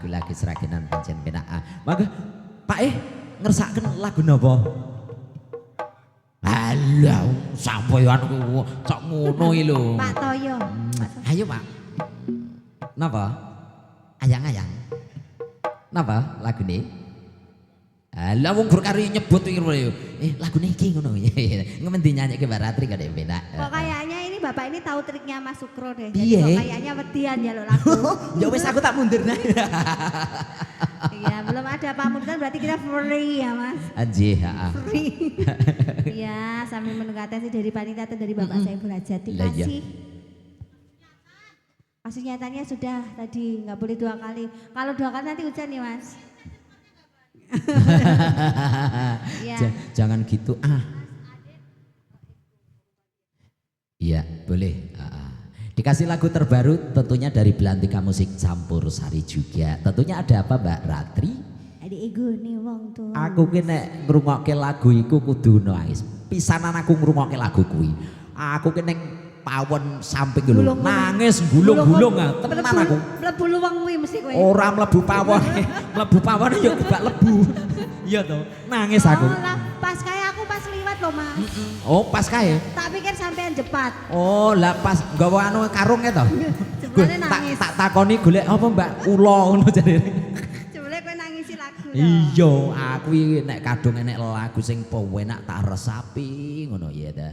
lagu-lagu seragenan pancen penak. Mangga Pak ngersakaken lagu napa? Alah sampeyan ku cok ngono iki lho. Pak Toyo. Ayo Pak. Napa? Ayang-ayang. Napa lagune? Alah wong gur kari nyebut iki lagune iki ngono. Ngendi nyanyike Mbak Ratri kok penak. Kok kayaknya ini Bapak ini tahu triknya Mas Sukro deh. Jadi Piye? kok kayaknya wedian ya lo lagu. Ya wis aku tak mundur nah. Iya, belum ada pamunduran berarti kita free ya Mas. Anjih, heeh. Free. Iya, sambil menunggu atensi dari panitia atau dari Bapak saya Hajati. Lah iya. Kasus nyatanya sudah tadi, nggak boleh 2 kali. Kalau 2 kali nanti hujan nih Mas. Iya. Jangan gitu Iya boleh. Dikasih lagu terbaru tentunya dari Belantika Musik Campur Sari juga. Tentunya ada apa Mbak Ratri? Ada ego nih wong tuh. Aku ki nek ngrungokke lagu iku kudu nangis. Pisanan aku ngrungokke lagu kuwi. Aku ki ning pawon samping lho nangis gulung-gulung tenan aku. Mlebu luwang kuwi mesti kowe. Ora mlebu pawon. Mlebu pawon ya gak lebu. Iya toh, nangis aku. Oh lah, pas kayak aku pas liwat loh Mas. Oh, pas kae. Tak pikir sampean jepat. Oh, lah pas nggawa anu karunge to. Jebule nangis. Tak takoni golek apa Mbak? Ula ngono jarene. Jebule kowe nangisi lagu. Iya, aku iki nek kadung enek lagu sing penak tak resapi ngono ya ta.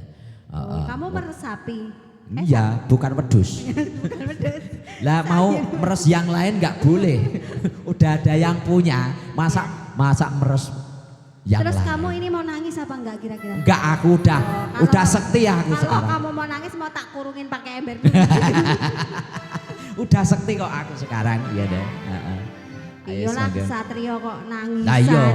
Oh, kamu meresapi. Iya, bukan wedhus. Bukan wedhus. Lah mau meres yang lain nggak boleh. Udah ada yang punya. Masa meres yang Terus lain. kamu ini mau nangis apa enggak kira-kira? Enggak, aku udah sekti aku kalau sekarang. Kalau kamu mau nangis mau tak kurungin pakai ember. Udah sekti kok aku sekarang, iya deh. Iyalah Satrio kok nangis. Lah iya,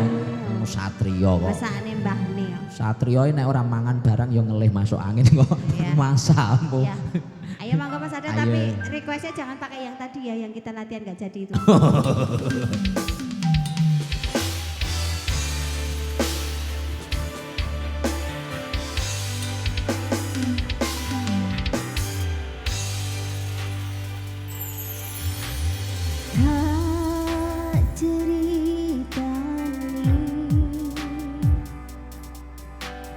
Satrio kok. Besane mbahne. Satrio nek ora mangan barang yo ngelih masuk angin kok. Iya. Masamu. Iya. Ayo mangga Mas Satrio tapi requestnya jangan pakai yang tadi ya, yang kita latihan nggak jadi itu.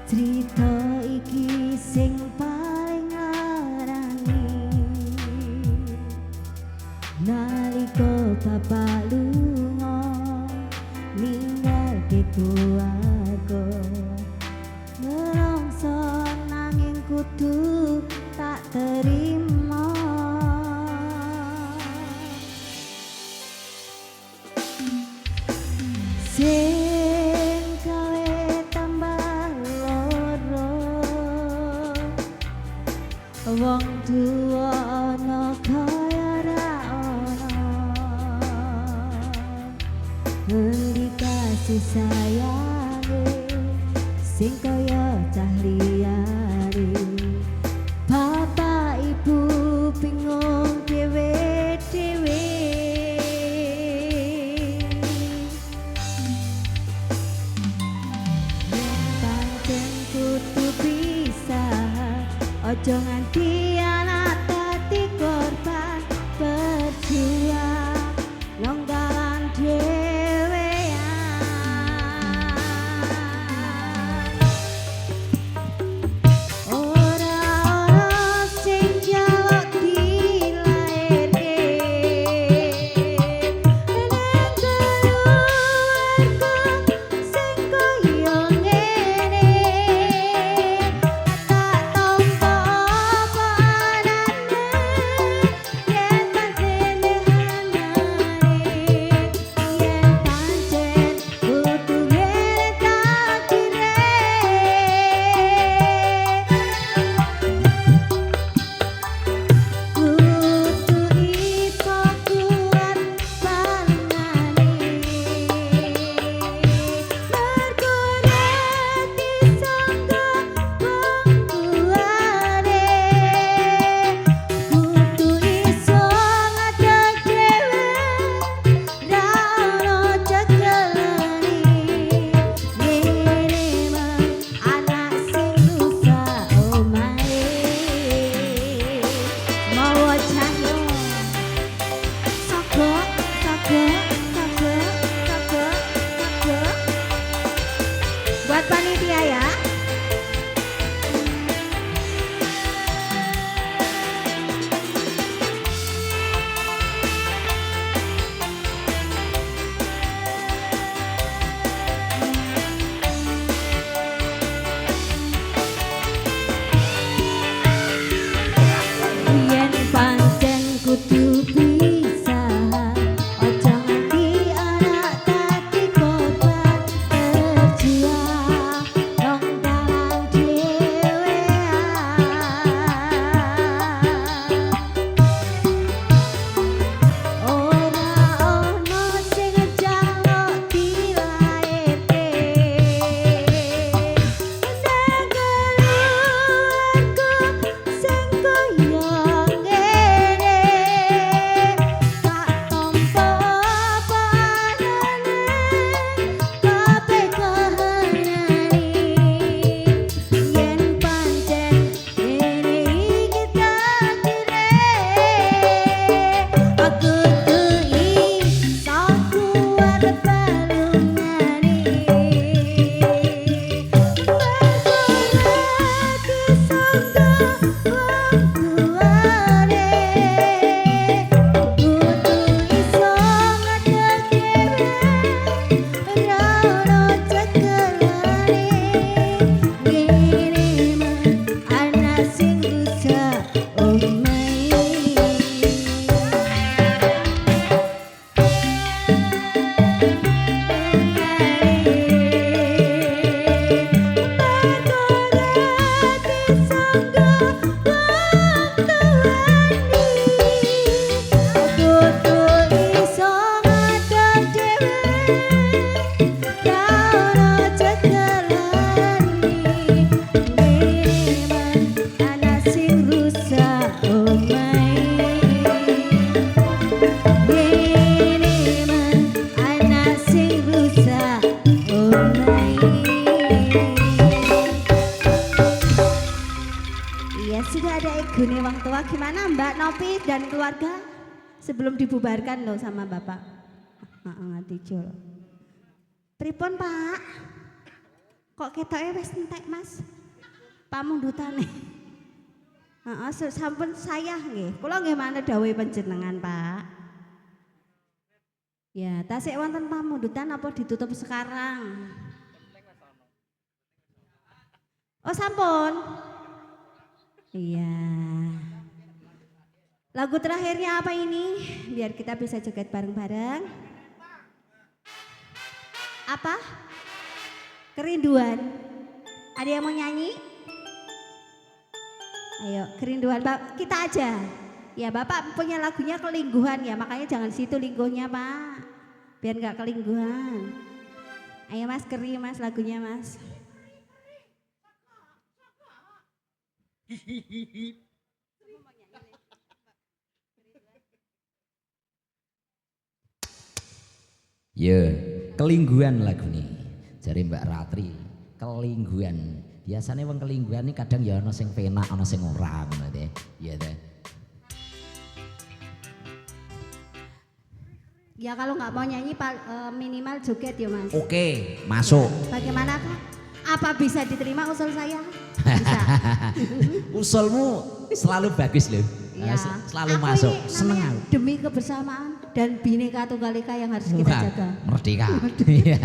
Cerita iki sing paling ngarani nalika bapak lunga ninggalke keluarga nelongso nanging kudu tak terima sing gawe tambah loro wong tuwa ana kaya ra ana endi kasih sayange sing kaya cah liyane bapak ibu bingung dhewe-dhewe pancen kudu pisah ojo nganti anak dadi korban berjuang nonggalan dhewean ora ana sing jaluk dilairke neng keluarga sing koyo ngene tak tampa lagune wong tua gimana Mbak Nopi dan keluarga sebelum dibubarkan loh sama Bapak. Ngerti Jol. Pripun Pak? Kok ketoke wis entek Mas? Pamundutane. Heeh, sampun saya nggih. Kula nggih manut dawuh panjenengan, Pak. Ya, tasik wonten pamundutan apa ditutup sekarang? Oh, sampun. Iya. Lagu terakhirnya apa ini? Biar kita bisa joget bareng-bareng. Apa? Kerinduan. Ada yang mau nyanyi? Ayo, kerinduan kita aja. Ya Bapak punya lagunya kelingguhan ya, makanya jangan situ lingguhnya Pak. Biar nggak kelingguhan. Ayo Mas, keri Mas lagunya Mas. Ya, kelingguhan lagu nih. Jari Mbak Ratri, kelingguhan. Biasanya wong kelingguhan ini kadang ya ana sing penak, ana sing ora ngono teh. Iya teh. Ya kalau nggak mau nyanyi minimal joget ya Mas. Oke, masuk. Bagaimana Kak? Apa bisa diterima usul saya? Bisa. Usulmu selalu bagus loh. Ya. Selalu Aku masuk. ini Seneng namanya aku. demi kebersamaan dan Bhinneka Tunggal Ika yang harus kita Wah, jaga. Merdeka. Iya.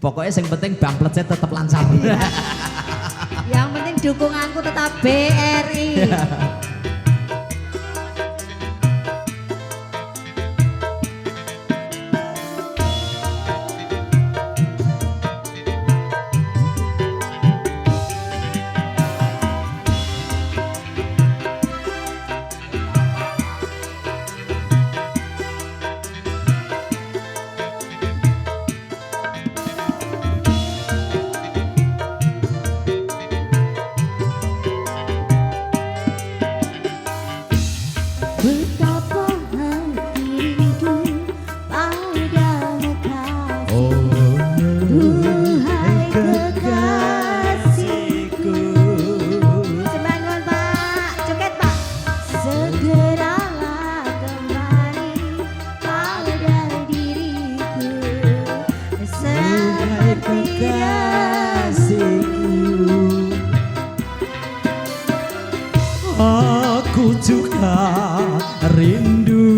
Pokoknya yang penting bampletnya tetap lancar. Yang penting dukunganku tetap BRI. Betapa hati rindu padamu kasih. Duhai kekasihku, Sembanuan Pak, joget Pak. segeralah kembali pada diriku seperti Aku juga rindu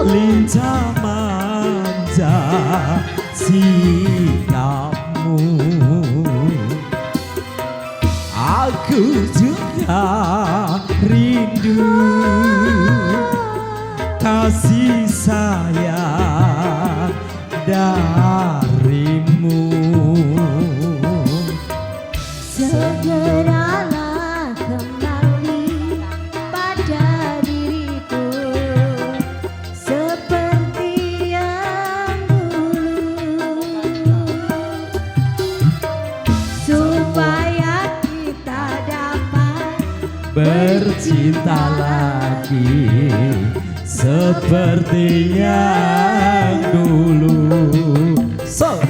lincah manja sikapmu. Aku juga rindu kasih sayang darimu. segeralah kembali pada diriku seperti yang dulu, supaya kita dapat Bercinta lagi seperti yang dulu. So.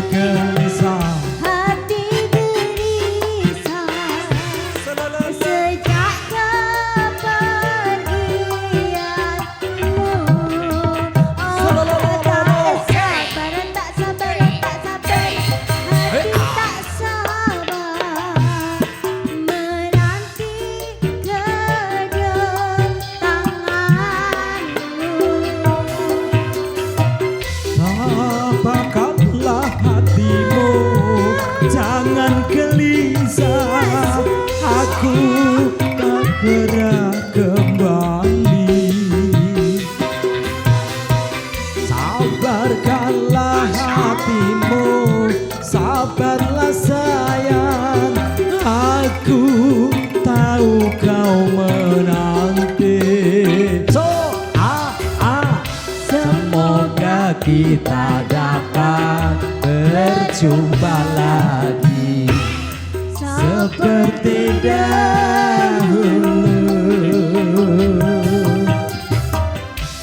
Gelisah hati gelisah sejak kau pergi. kita dapat berjumpa lagi seperti dahulu,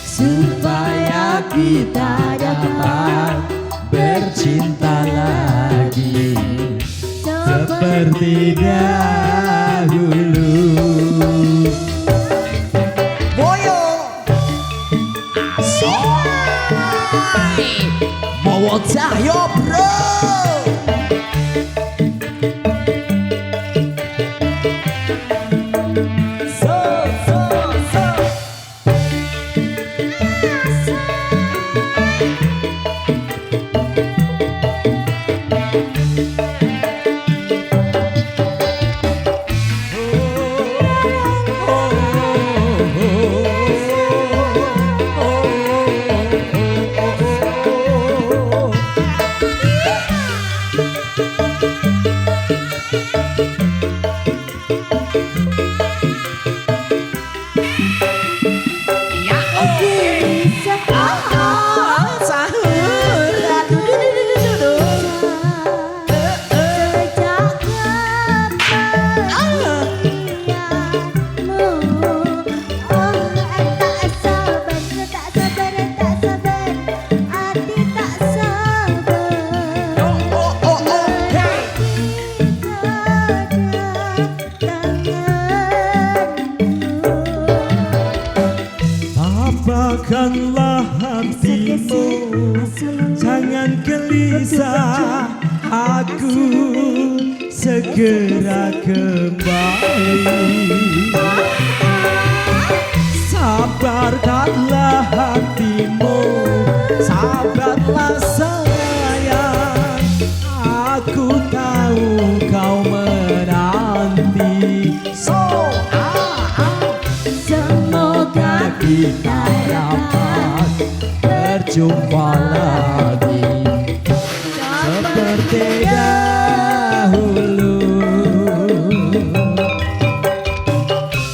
supaya kita dapat bercinta lagi seperti dahulu. Boyo Soy Mawa Cahyo bro. Tabahkanlah hatimu, jangan gelisah, aku segera kembali. Sabarkanlah hatimu, sabarlah sayang, aku tahu kau menanti. Semoga kita dapat berjumpa lagi seperti dahulu,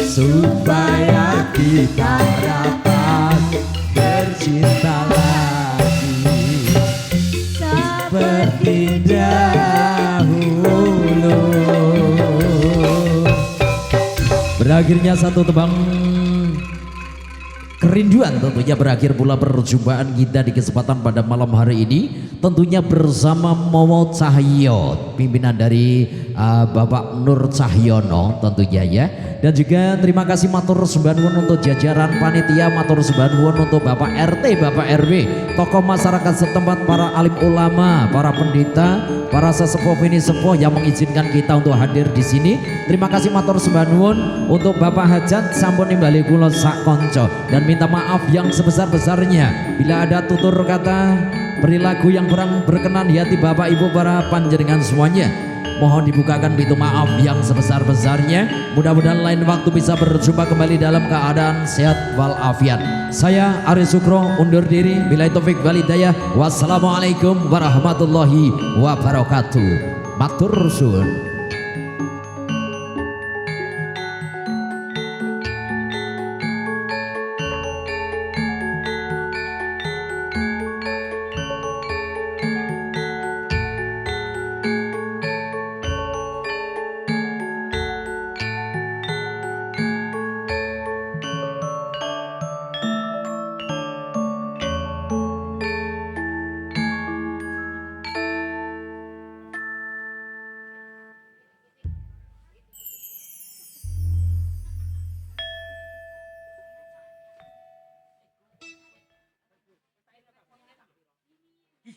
supaya kita dapat bercinta lagi seperti dahulu. Berakhirnya satu tebang kerinduan, tentunya berakhir pula perjumpaan kita di kesempatan pada malam hari ini, tentunya bersama Mawa Cahyo, pimpinan dari Bapak Nur Cahyono tentunya ya. Dan juga terima kasih matur sembah nuwun untuk jajaran panitia, matur sembah nuwun untuk Bapak RT, Bapak RW, tokoh masyarakat setempat, para alim ulama, para pendeta, para sesepuh ini sepuh yang mengizinkan kita untuk hadir di sini. Terima kasih matur sembah nuwun untuk Bapak Hajat sampun nimbali kula sak kanca, dan minta maaf yang sebesar-besarnya bila ada tutur kata perilaku yang kurang berkenan di hati Bapak Ibu para panjenengan semuanya. Mohon dibukakan pintu maaf yang sebesar-besarnya. Mudah-mudahan lain waktu bisa berjumpa kembali dalam keadaan sehat walafiat. Saya Ari Sukro undur diri. Billahi taufik wal hidayah. Wassalamualaikum warahmatullahi wabarakatuh. Matur suwun.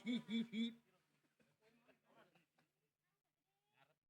Hihihi.